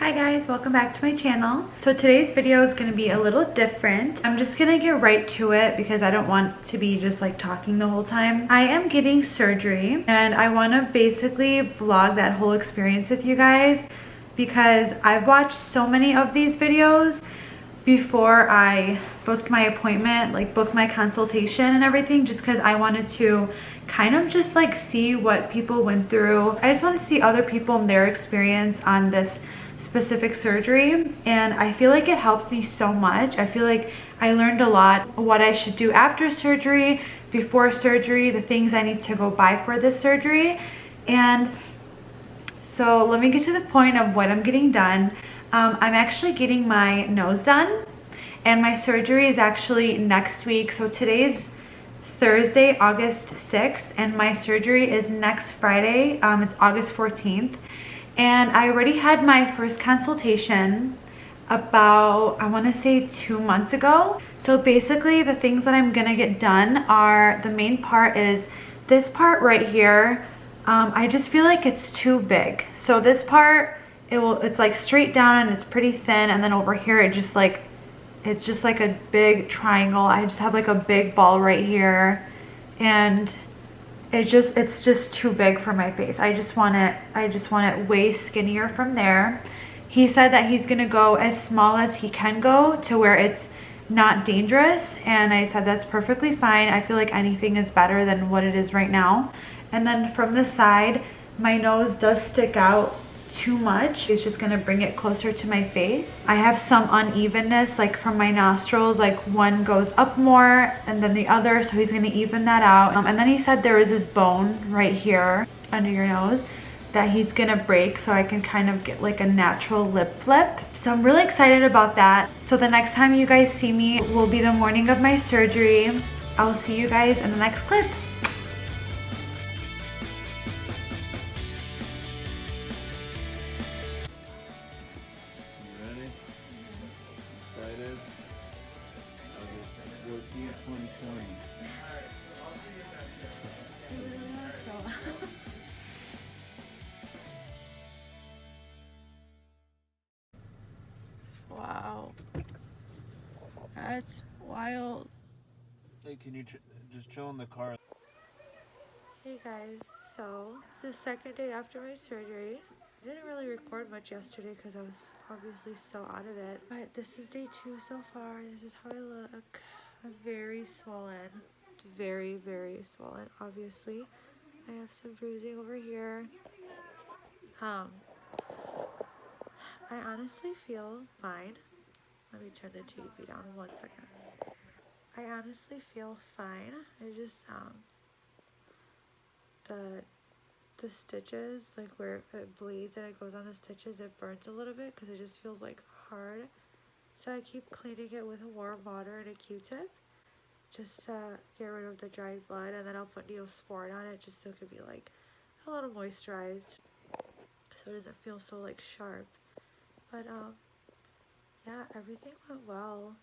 Hi guys, welcome back to my channel. So today's video is going to be a little different. I'm just going to get right to it because I don't want to be just like talking the whole time. I am getting surgery and I want to basically vlog that whole experience with you guys because I've watched so many of these videos before I booked my appointment, like booked my consultation and everything, just because I wanted to kind of just like see what people went through. I just want to see other people and their experience on this specific surgery, and I feel like it helped me so much. I feel like I learned a lot what I should do after surgery, before surgery, the things I need to go by for this surgery. And so let me get to the point of what I'm getting done. I'm actually getting my nose done and my surgery is actually next week. So today's Thursday, August 6th, and my surgery is next Friday. It's August 14th. And I already had my first consultation about, I want to say 2 months ago. So basically the things that I'm gonna get done are, the main part is this part right here. I just feel like it's too big. So this part, it's like straight down and it's pretty thin, and then over here it's just like a big triangle. I just have like a big ball right here, and it's just too big for my face. I just want it way skinnier from there. He said that he's gonna go as small as he can go to where it's not dangerous, and I said that's perfectly fine. I feel like anything is better than what it is right now. And then from the side, my nose does stick out too much. It's just gonna bring it closer to my face. I have some unevenness like from my nostrils, like one goes up more and then the other, so he's gonna even that out. And then he said there is this bone right here under your nose that he's gonna break so I can kind of get like a natural lip flip. So I'm really excited about that. So the next time you guys see me will be the morning of my surgery. I'll see you guys in the next clip. Excited? August 14th, 2020. Wow, that's wild. Hey, can you just chill in the car? Hey guys, so it's the second day after my surgery. I didn't really record much yesterday because I was obviously so out of it, but this is day 2 so far. This is how I look. I'm very swollen, very swollen. Obviously I have some bruising over here. I honestly feel fine. Let me turn the TV down 1 second. I honestly feel fine. I just the stitches, like where it bleeds and it goes on the stitches, it burns a little bit because it just feels like hard. So I keep cleaning it with warm water and a Q-tip just to get rid of the dried blood, and then I'll put Neosporin on it just so it could be like a little moisturized so it doesn't feel so like sharp. But yeah, everything went well.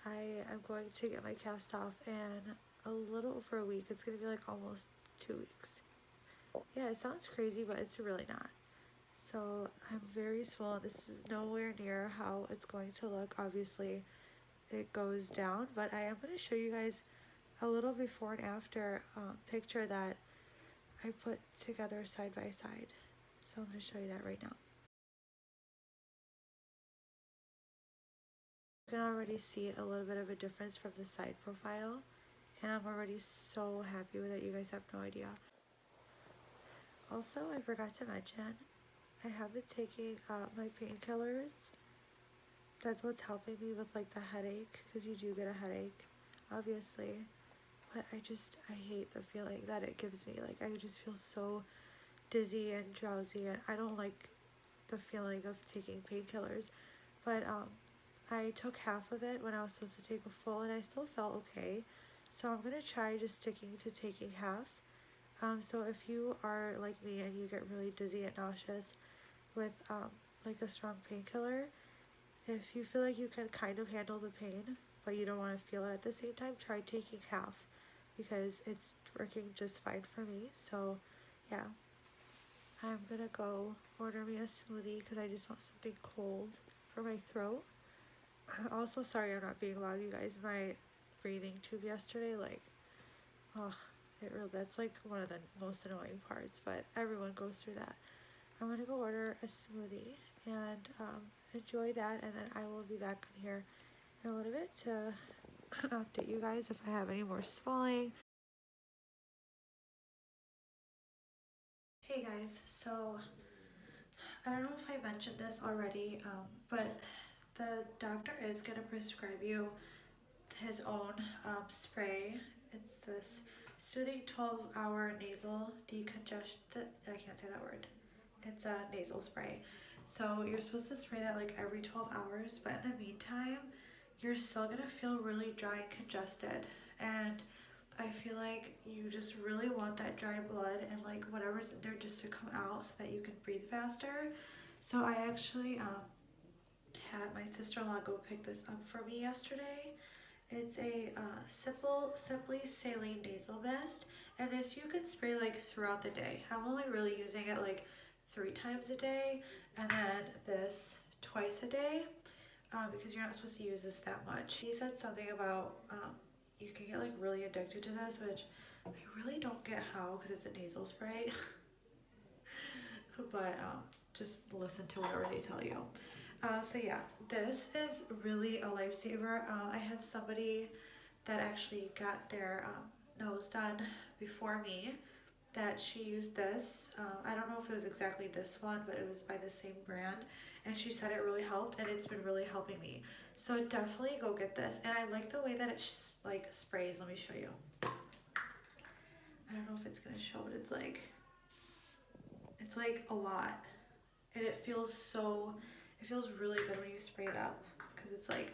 I am going to get my cast off in a little over a week. It's gonna be like almost 2 weeks. Yeah, it sounds crazy, but it's really not. So I'm very swollen. This is nowhere near how it's going to look. Obviously, it goes down, but I am going to show you guys a little before and after picture that I put together side by side. So I'm going to show you that right now. You can already see a little bit of a difference from the side profile, and I'm already so happy with it. You guys have no idea. Also, I forgot to mention, I have been taking my painkillers. That's what's helping me with like the headache, because you do get a headache, obviously. But I hate the feeling that it gives me. Like, I just feel so dizzy and drowsy, and I don't like the feeling of taking painkillers. But I took half of it when I was supposed to take a full, and I still felt okay. So I'm gonna try just sticking to taking half. So if you are like me and you get really dizzy and nauseous with like a strong painkiller, if you feel like you can kind of handle the pain but you don't want to feel it at the same time, try taking half because it's working just fine for me. So yeah, I'm gonna go order me a smoothie because I just want something cold for my throat. Also, sorry I'm not being loud, you guys. My breathing tube yesterday, like, oh, that's like one of the most annoying parts, but everyone goes through that. I'm gonna go order a smoothie and enjoy that, and then I will be back on here in a little bit to update you guys if I have any more swelling. Hey guys, so I don't know if I mentioned this already, but the doctor is gonna prescribe you his own spray. It's this soothing 12-hour nasal decongestant. I can't say that word. It's a nasal spray. So you're supposed to spray that like every 12 hours, but in the meantime, you're still gonna feel really dry and congested. And I feel like you just really want that dry blood and like whatever's in there just to come out so that you can breathe faster. So I actually had my sister-in-law go pick this up for me yesterday. It's a Simply Saline Nasal Mist, and this you can spray like throughout the day. I'm only really using it like 3 times a day, and then this twice a day, because you're not supposed to use this that much. He said something about you can get like really addicted to this, which I really don't get how because it's a nasal spray. But just listen to whatever they tell you. So yeah, this is really a lifesaver. I had somebody that actually got their nose done before me that she used this. I don't know if it was exactly this one, but it was by the same brand, and she said it really helped, and it's been really helping me. So definitely go get this, and I like the way that it like sprays. Let me show you. I don't know if it's gonna show, but it's like a lot, and it feels really good when you spray it up because it's like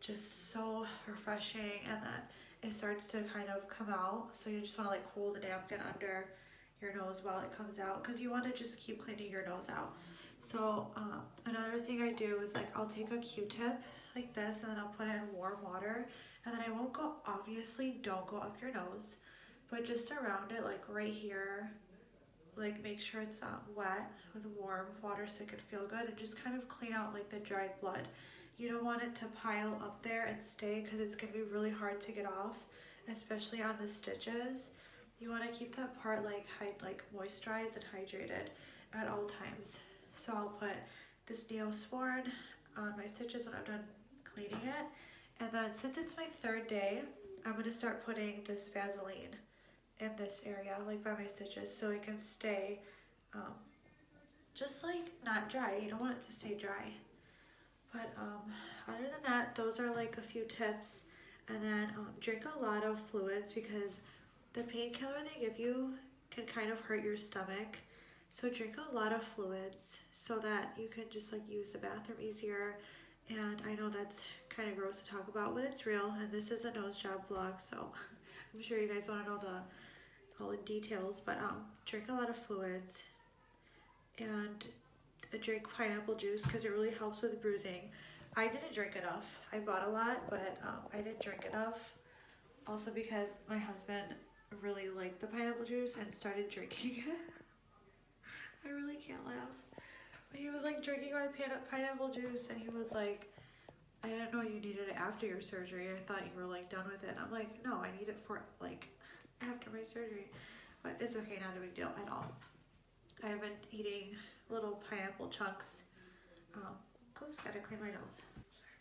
just so refreshing, and then it starts to kind of come out, so you just want to like hold the napkin under your nose while it comes out because you want to just keep cleaning your nose out. So another thing I do is like I'll take a Q-tip like this, and then I'll put it in warm water, and then I won't go, obviously don't go up your nose, but just around it, like right here, like make sure it's wet with warm water so it could feel good, and just kind of clean out like the dried blood. You don't want it to pile up there and stay because it's going to be really hard to get off, especially on the stitches. You want to keep that part like moisturized and hydrated at all times. So I'll put this Neosporin on my stitches when I'm done cleaning it, and then since it's my 3rd day, I'm going to start putting this Vaseline in this area, like by my stitches, so it can stay just like not dry. You don't want it to stay dry. But other than that, those are like a few tips. And then drink a lot of fluids because the painkiller they give you can kind of hurt your stomach. So drink a lot of fluids so that you can just like use the bathroom easier. And I know that's kind of gross to talk about, but it's real. And this is a nose job vlog, so I'm sure you guys want to know all the details. But drink a lot of fluids and drink pineapple juice because it really helps with bruising. I didn't drink enough. I bought a lot, but I didn't drink enough. Also because my husband really liked the pineapple juice and started drinking it. I really can't laugh. But he was like drinking my pineapple juice, and he was like, I didn't know you needed it after your surgery. I thought you were like done with it. I'm like, no, I need it for like after my surgery. But it's okay, not a big deal at all. I've been eating little pineapple chunks. Oops, gotta clean my nose.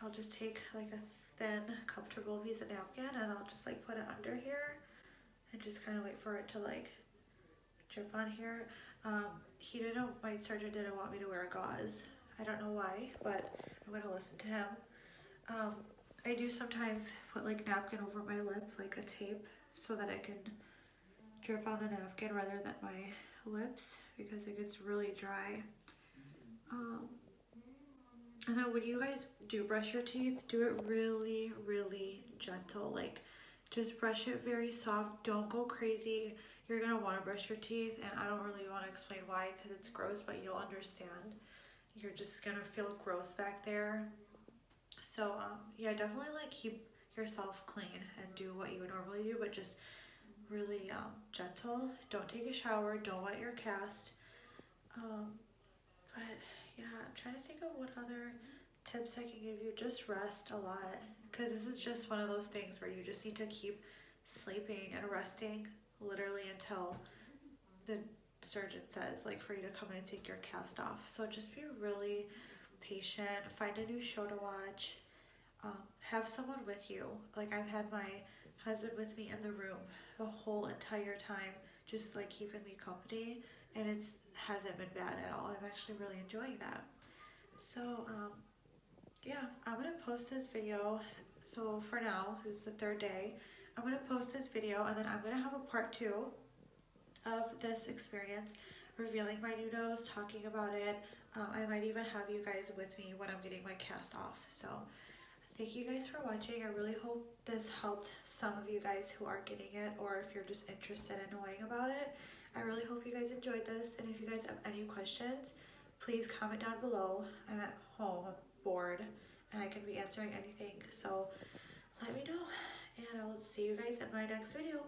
I'll just take like a thin, comfortable piece of napkin, and I'll just like put it under here and just kind of wait for it to like drip on here. My surgeon didn't want me to wear gauze. I don't know why, but I'm gonna listen to him. I do sometimes put like napkin over my lip, like a tape, so that I can drip on the napkin rather than my lips because it gets really dry. And then when you guys do brush your teeth, do it really, really gentle. Like just brush it very soft. Don't go crazy. You're gonna want to brush your teeth, and I don't really want to explain why because it's gross, but you'll understand. You're just gonna feel gross back there. So yeah, definitely like keep yourself clean and do what you would normally do, but just really gentle. Don't take a shower. Don't wet your cast. But yeah, I'm trying to think of what other tips I can give you. Just rest a lot, because this is just one of those things where you just need to keep sleeping and resting literally until the surgeon says like for you to come in and take your cast off. So just be really patient, find a new show to watch, have someone with you. Like I've had my husband with me in the room the whole entire time, just like keeping me company, and it's hasn't been bad at all. I'm actually really enjoying that. So yeah, I'm gonna post this video. So for now, this is the third day. I'm gonna post this video and then I'm gonna have a part two of this experience, revealing my new nose, talking about it. I might even have you guys with me when I'm getting my cast off. So thank you guys for watching. I really hope this helped some of you guys who are getting it, or if you're just interested in knowing about it. I really hope you guys enjoyed this, and if you guys have any questions, please comment down below. I'm at home, I'm bored, and I can be answering anything. So let me know, and I will see you guys in my next video.